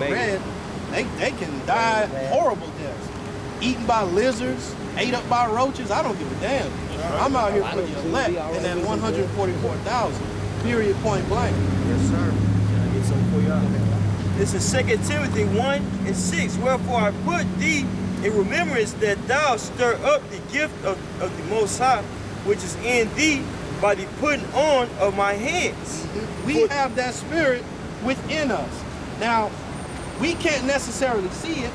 read, they can die horrible deaths. Eaten by lizards, ate up by roaches. I don't give a damn. I'm out here for the elect and that 144,000. Period, point blank. Yes, sir. Can I get something for y'all? This is 2 Timothy 1:6. Wherefore I put thee in remembrance that thou stir up the gift of the Most High, which is in thee by the putting on of my hands. We have that spirit within us. Now, we can't necessarily see it,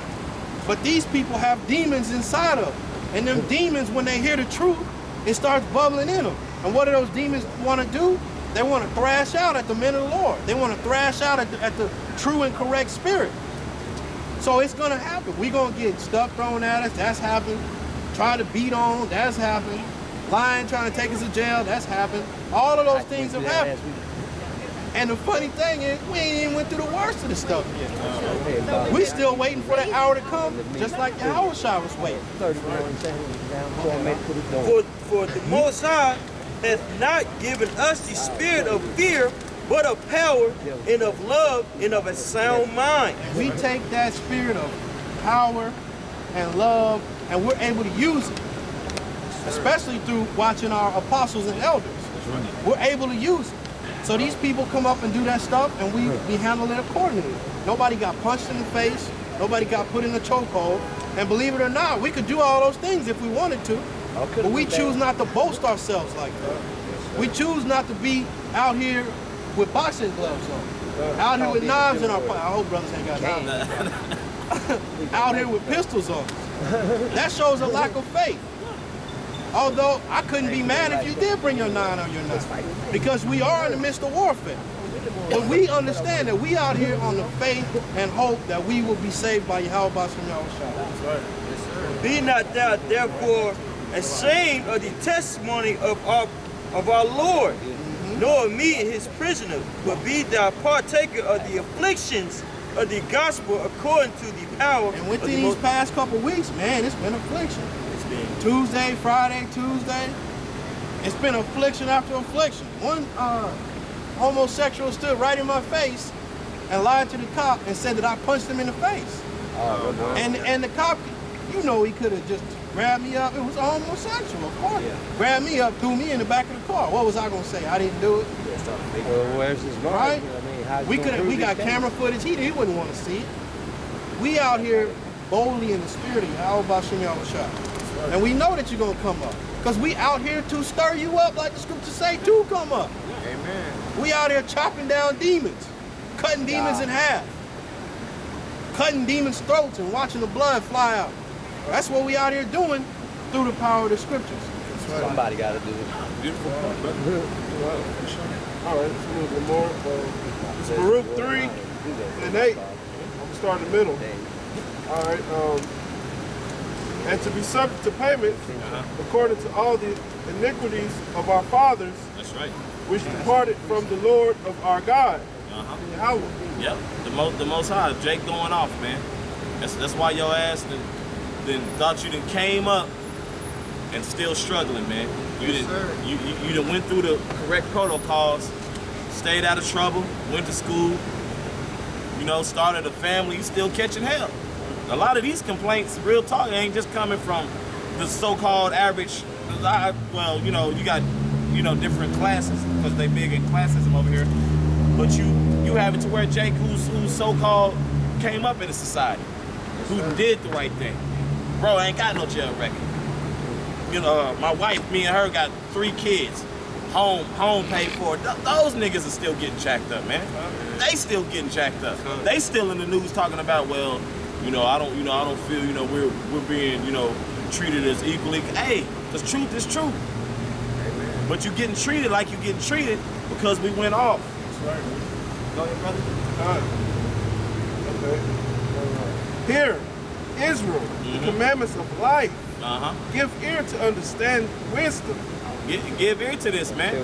but these people have demons inside of them. And them demons, when they hear the truth, it starts bubbling in them. And what do those demons want to do? They want to thrash out at the men of the Lord. They want to thrash out at the true and correct spirit. So it's going to happen. We're going to get stuff thrown at us. That's happened. Try to beat on. That's happened. Lying, trying to take us to jail. That's happened. All of those things have happened. And the funny thing is, we ain't even went through the worst of the stuff yet. We still waiting for that hour to come, just like Yahushua was waiting. For the Most High hath not given us the spirit of fear, but of power and of love and of a sound mind. We take that spirit of power and love and we're able to use it, especially through watching our apostles and elders. We're able to use it. So these people come up and do that stuff and we handle it accordingly. Nobody got punched in the face. Nobody got put in the chokehold. And believe it or not, we could do all those things if we wanted to. But we choose not to boast ourselves like that. We choose not to be out here with boxing gloves on. Out here with knives in our pocket. I hope brothers ain't got knives. Out here with pistols on. That shows a lack of faith. Although I couldn't be mad if you did bring your 9 or your 9. Because we are in the midst of warfare. But we understand that we out here on the faith and hope that we will be saved by Yahweh Bashem Yahushua. Be not thou therefore ashamed of the testimony of our Lord, nor of me and his prisoner, but be thou partaker of the afflictions of the gospel according to the power. And within these past couple weeks, man, it's been affliction. It's been Tuesday, Friday, Tuesday. It's been affliction after affliction. One homosexual stood right in my face and lied to the cop and said that I punched him in the face. And the cop, you know, he could have just grabbed me up. It was a homosexual, of course. Yeah. Grabbed me up, threw me in the back of the car. What was I gonna say? I didn't do it. Well, where's his guard? Right? I mean, we got camera footage. He wouldn't want to see it. We out here boldly in the spirit of Yahweh Bashem Yahushua. And we know that you're gonna come up. Because we out here to stir you up like the scriptures say to come up. Amen. We out here chopping down demons, cutting demons in half, cutting demons' throats and watching the blood fly out. That's what we out here doing through the power of the scriptures. Somebody got to do it. Beautiful. All right, let's move some more. It's Baruch 3 and 8. I'm going to start in the middle. All right. And to be subject to payment according to all the iniquities of our fathers. That's right. Which departed from the Lord of our God. Yahweh. Yep. The most high. Jake going off, man. That's why your ass then thought you done came up and still struggling, man. You done went through the correct protocols, stayed out of trouble, went to school, you know, started a family, you still catching hell. A lot of these complaints, real talk, ain't just coming from the so-called average. Well, you know, you got, you know, different classes because they big in classism over here. But you have it to where Jake, who's so-called came up in a society, who did the right thing. Bro, I ain't got no jail record. You know, my wife, me and her got 3 kids. Home paid for. Those niggas are still getting jacked up, man. They still getting jacked up. They still in the news talking about, well, you know, I don't feel, you know, we're being, you know, treated as equally. Hey, the truth is true. Amen. But you getting treated like you getting treated because we went off. That's right. Go ahead, brother. Okay. Hear, Israel, the commandments of life. Give ear to understand wisdom. Give ear to this, man.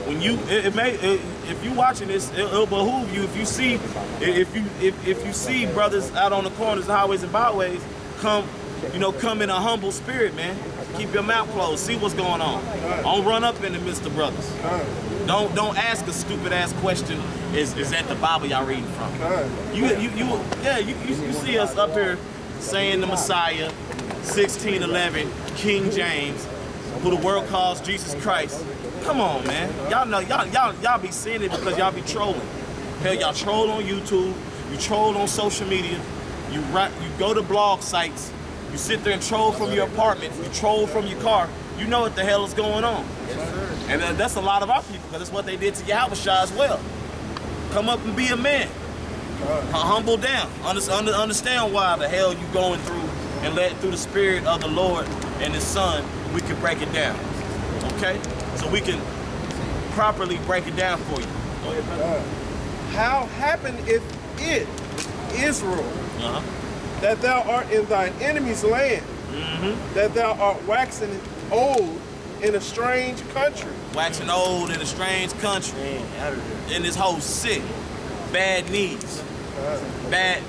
When you, if you watching this, it'll behoove you if you see, if you see brothers out on the corners, highways and byways, come in a humble spirit, man. Keep your mouth closed. See what's going on. Don't run up in the midst of brothers. Don't ask a stupid ass question is at the Bible y'all reading from. God. You see us up here saying the Messiah, 1611, King James, who the world calls Jesus Christ. Come on, man. Y'all know y'all be seeing it because y'all be trolling. Hell, y'all troll on YouTube, you troll on social media, you go to blog sites, you sit there and troll from your apartment, you troll from your car. You know what the hell is going on. And that's a lot of our people, because that's what they did to Yahushua as well. Come up and be a man. Humble down. Understand why the hell you going through, and let through the Spirit of the Lord and His Son, we can break it down. Okay? So we can properly break it down for you. Go ahead, brother. How happened if it, Israel, that thou art in thine enemy's land, that thou art waxing old in a strange country? Waxing old in a strange country. And this whole sick. Bad knees. Bad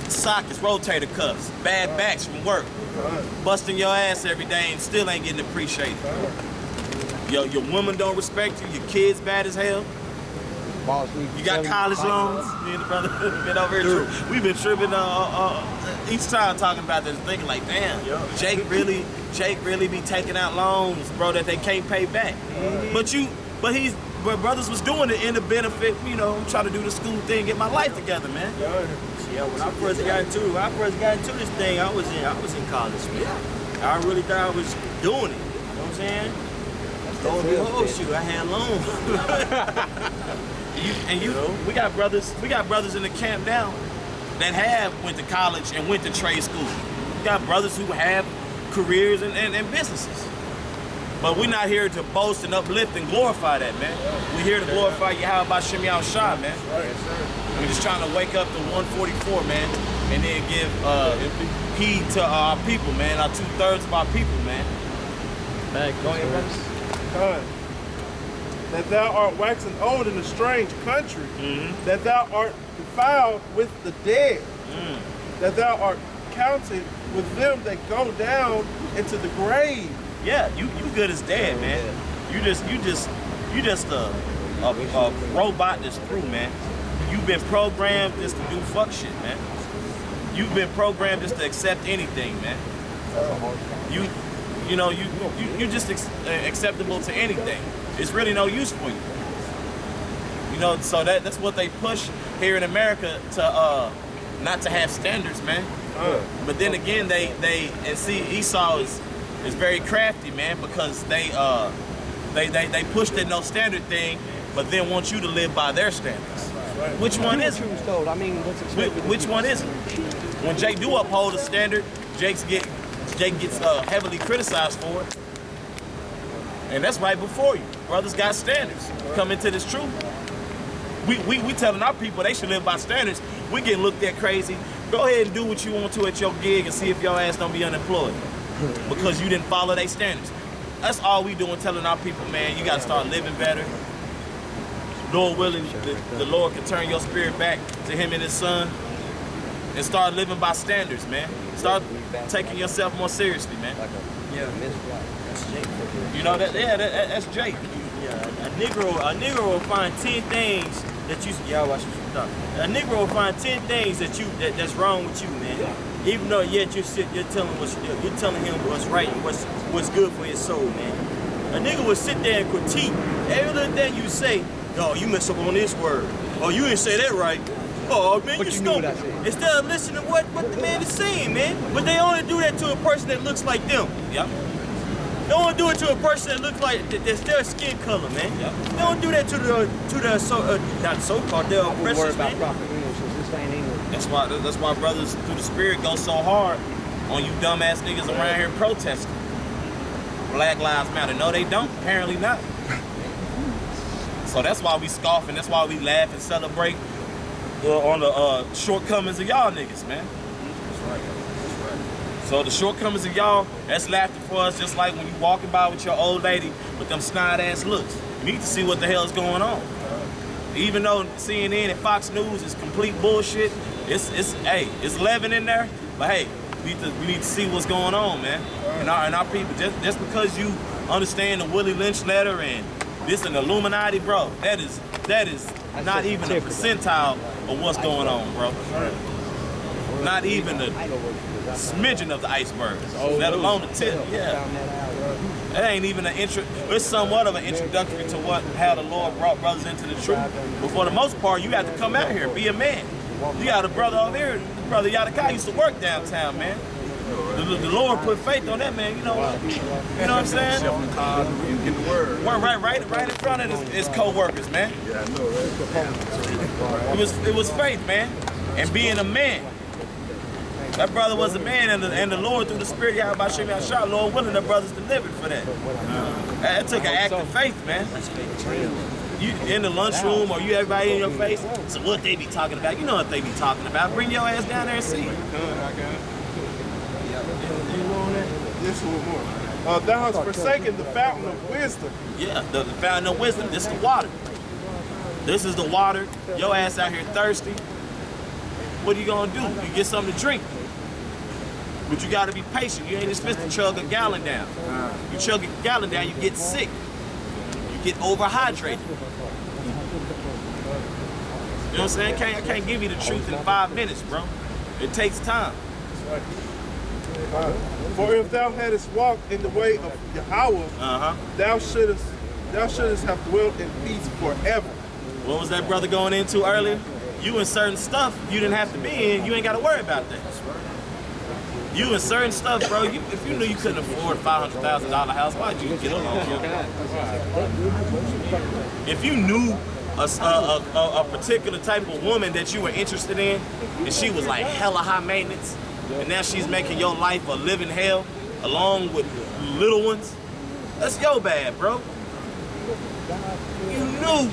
sockets, rotator cuffs. Bad backs from work. Busting your ass every day and still ain't getting appreciated. Your woman don't respect you. Your kids bad as hell. You got college loans. Me and the brother been over here. We've been tripping each time talking about this, thinking like, damn, Jake really be taking out loans, bro, that they can't pay back. But brothers was doing it in the benefit, I'm trying to do the school thing, get my life together, man. Yeah, when I first got into this thing, I was in college, man. I really thought I was doing it. You know what I'm saying? Oh shoot, I had loans. We got brothers in the camp now that have went to college and went to trade school. We got brothers who have careers and businesses. But we're not here to boast and uplift and glorify that, man. We're here to glorify Yahweh Shem Yahushua, man. We're just trying to wake up to 144, man, and then give heed to our people, man, our 2/3 of our people, man. Go ahead, brothers. That thou art waxing old in a strange country, that thou art defiled with the dead, that thou art counted with them that go down into the grave. Yeah, you good as dead, man. You just a robot that's through, man. You've been programmed just to do fuck shit, man. You've been programmed just to accept anything, man. You just acceptable to anything. It's really no use for you. So that's what they push here in America to not to have standards, man. But then again, they see Esau is very crafty, man, because they they push that no standard thing, but then want you to live by their standards. Which one is it? Which one is it? When Jake do uphold a standard, Jake gets heavily criticized for it. And that's right before you. Brothers got standards. Come into this truth. We telling our people they should live by standards. We getting looked at crazy. Go ahead and do what you want to at your gig and see if your ass don't be unemployed. Because you didn't follow their standards. That's all we doing, telling our people, man, you got to start living better. Lord willing, the Lord can turn your spirit back to Him and His Son and start living by standards, man. Start taking yourself more seriously, man. Yeah, that's Jake. That's Jake. Yeah, a Negro will find 10 things that you. Y'all watch what you talk. A Negro will find 10 things that's wrong with you, man. Even though yet you're telling him what's right and what's good for his soul, man. A nigga will sit there and critique every little thing you say. Oh, you mess up on this word. Oh, you didn't say that right. Oh, man, you stupid. Instead of listening to what the man is saying, man. But they only do that to a person that looks like them. Yep. They don't do it to a person that looks like that's their skin color, man. Yep. They don't do that to the not so-called their oppressors, man. That's why brothers through the Spirit go so hard on you dumbass niggas around here protesting. Black Lives Matter. No, they don't. Apparently not. So that's why we scoff and that's why we laugh and celebrate on the shortcomings of y'all niggas, man. That's right. So the shortcomings of y'all, that's laughter for us, just like when you walking by with your old lady with them snide-ass looks. You need to see what the hell's going on. Even though CNN and Fox News is complete bullshit, it's leaven in there, but hey, we need to see what's going on, man. And our people, just because you understand the Willie Lynch letter and this an Illuminati, bro. That is not even a percentile of what's going on, bro. Not even a smidgen of the iceberg, let alone the tip. Yeah, it ain't even an intro. It's somewhat of an introductory to how the Lord brought brothers into the truth. But for the most part, you have to come out here, be a man. You got a brother over here, brother Yadakai used to work downtown, man. The Lord put faith on that man. You know what? You know what I'm saying? Get the word. Right in front of his co-workers, man. Yeah, I know, right? It was faith, man, and being a man. That brother was a man, and the Lord, through the Spirit, Yahweh, Lord willing, the brothers delivered for that. That took an act of faith, man. You in the lunchroom, or you everybody in your face. So what they be talking about? You know what they be talking about. Bring your ass down there and see. This one more. Thou hast forsaken the fountain of wisdom. Yeah, the fountain of wisdom. This is the water. This is the water. Your ass out here thirsty. What are you gonna do? You get something to drink. But you gotta be patient. You ain't just supposed to chug a gallon down. You chug a gallon down, you get sick. You get overhydrated. You know what I'm saying? I can't give you the truth in 5 minutes, bro. It takes time. For if thou hadst walked in the way of Yahweh, thou shouldest have dwelt in peace forever. What was that brother going into earlier? You in certain stuff you didn't have to be in, you ain't got to worry about that. You in certain stuff, bro. If you knew you couldn't afford a $500,000 house, why'd you get along? If you knew a particular type of woman that you were interested in, and she was like hella high maintenance, and now she's making your life a living hell, along with little ones, that's your bad, bro.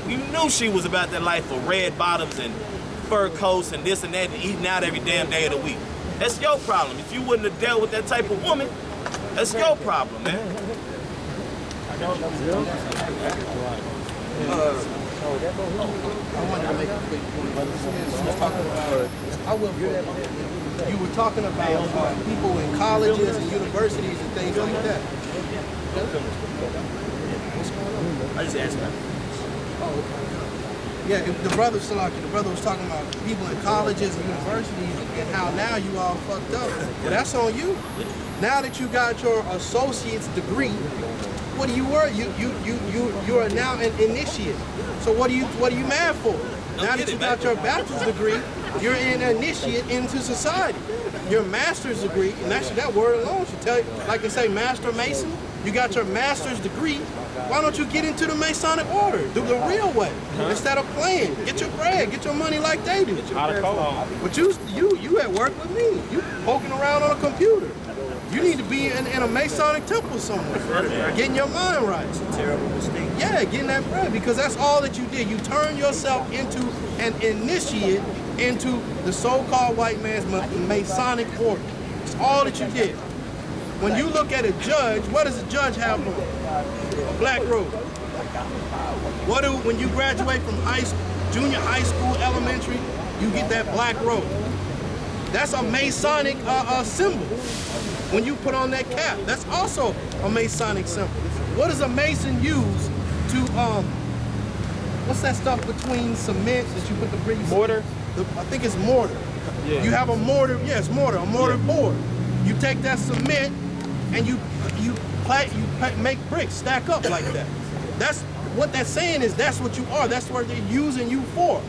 You knew she was about that life of red bottoms and fur coats and this and that, and eating out every damn day of the week. That's your problem. If you wouldn't have dealt with that type of woman, that's your problem, man. I wanted to make a quick point. You were talking about people in colleges and universities and things like that. I just asked that. Yeah, the brother was talking about people in colleges and universities and how now you all fucked up. Well, that's on you. Now that you got your associate's degree, what do you work? You are now an initiate. So what are you mad for? Now that you got your bachelor's degree, you're an initiate into society. Your master's degree, and actually that word alone should tell you, like they say, master mason. You got your master's degree. Why don't you get into the Masonic order? Do the real way instead of playing. Get your bread, get your money like they do. But you at work with me. You poking around on a computer. You need to be in a Masonic temple somewhere, getting your mind right. It's a terrible mistake. Yeah, getting that bread, because that's all that you did. You turned yourself into an initiate into the so-called white man's Masonic order. It's all that you did. When you look at a judge, what does a judge have on? A black robe. When you graduate from high school, junior high school, elementary, you get that black robe. That's a Masonic symbol. When you put on that cap, that's also a Masonic symbol. What does a Mason use to, what's that stuff between cement that you put the bricks? Mortar? I think it's mortar. Yeah. You have a mortar, yes, mortar, a mortar board. You take that cement and you make bricks stack up like that. That's what that's saying is that's what you are. That's what they're using you for.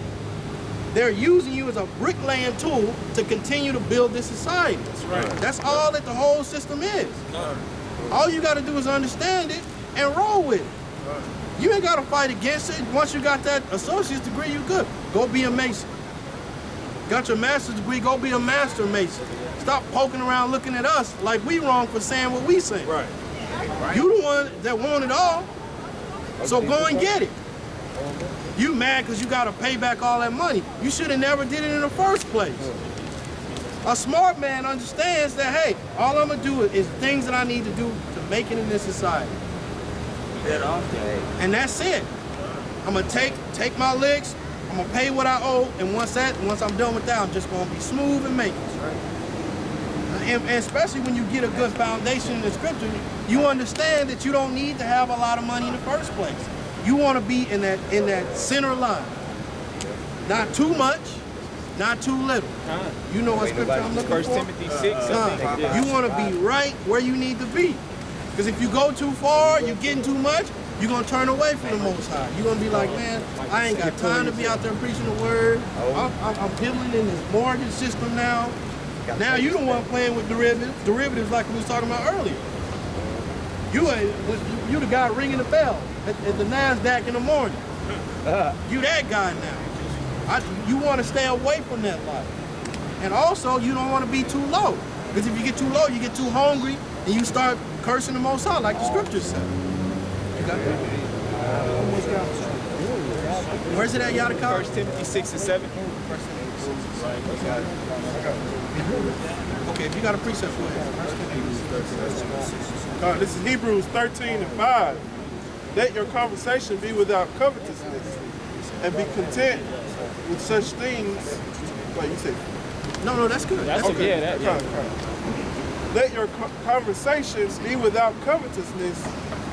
They're using you as a bricklaying tool to continue to build this society. That's right. That's all that the whole system is. All you got to do is understand it and roll with it. You ain't got to fight against it. Once you got that associate's degree, you good. Go be a Mason. Got your master's degree, go be a master Mason. Stop poking around looking at us like we wrong for saying what we say. Right. You the one that want it all, so go and get it. You mad because you got to pay back all that money. You should have never did it in the first place. A smart man understands that, hey, all I'm going to do is things that I need to do to make it in this society. And that's it. I'm going to take my licks, I'm going to pay what I owe, and once I'm done with that, I'm just going to be smooth and make it. And especially when you get a good foundation in the scripture, you understand that you don't need to have a lot of money in the first place. You want to be in that center line. Not too much, not too little. You know what scripture I'm looking for? 1 Timothy 6, I think. You want to be right where you need to be. Because if you go too far, you're getting too much, you're going to turn away from the Most High. You're going to be like, man, I ain't got time to be out there preaching the word. I'm piddling in this mortgage system now. Now you don't want playing with derivatives. Derivatives like we was talking about earlier. You the guy ringing the bell at the NASDAQ in the morning. You that guy now. You want to stay away from that life. And also, you don't want to be too low. Because if you get too low, you get too hungry, and you start cursing the Most High, like the scriptures say. You got that? Where's it at, Yadakar? 1 Timothy 6 and 7. Okay, if you got a precept, go ahead. This is Hebrews 13:5. Let your conversation be without covetousness, and be content with such things. Wait, you said? No, that's good. That's Okay. yeah. Let your conversations be without covetousness,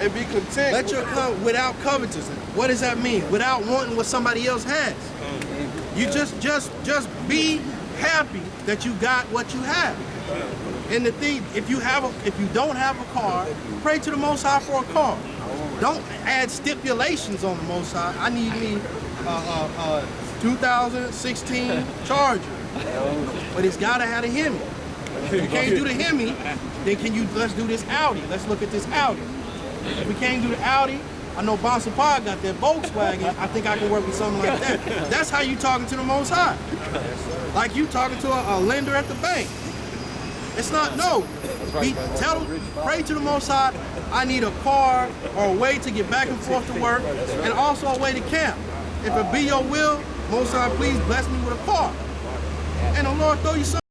and be content. Let your without covetousness. What does that mean? Without wanting what somebody else has. You just be happy that you got what you have. And the thing, if you don't have a car, pray to the Most High for a car. Don't add stipulations on the Most High. I need me a 2016 Charger, but it's gotta have a Hemi. If you can't do the Hemi, then let's do this Audi. Let's look at this Audi. If we can't do the Audi, I know Bonsa Pa got that Volkswagen. I think I can work with something like that. That's how you talking to the Most High. Like you talking to a lender at the bank. It's not, no. Pray to the Most High, I need a car or a way to get back and forth to work, and also a way to camp. If it be your will, Most High, please bless me with a car. And the Lord throw you something.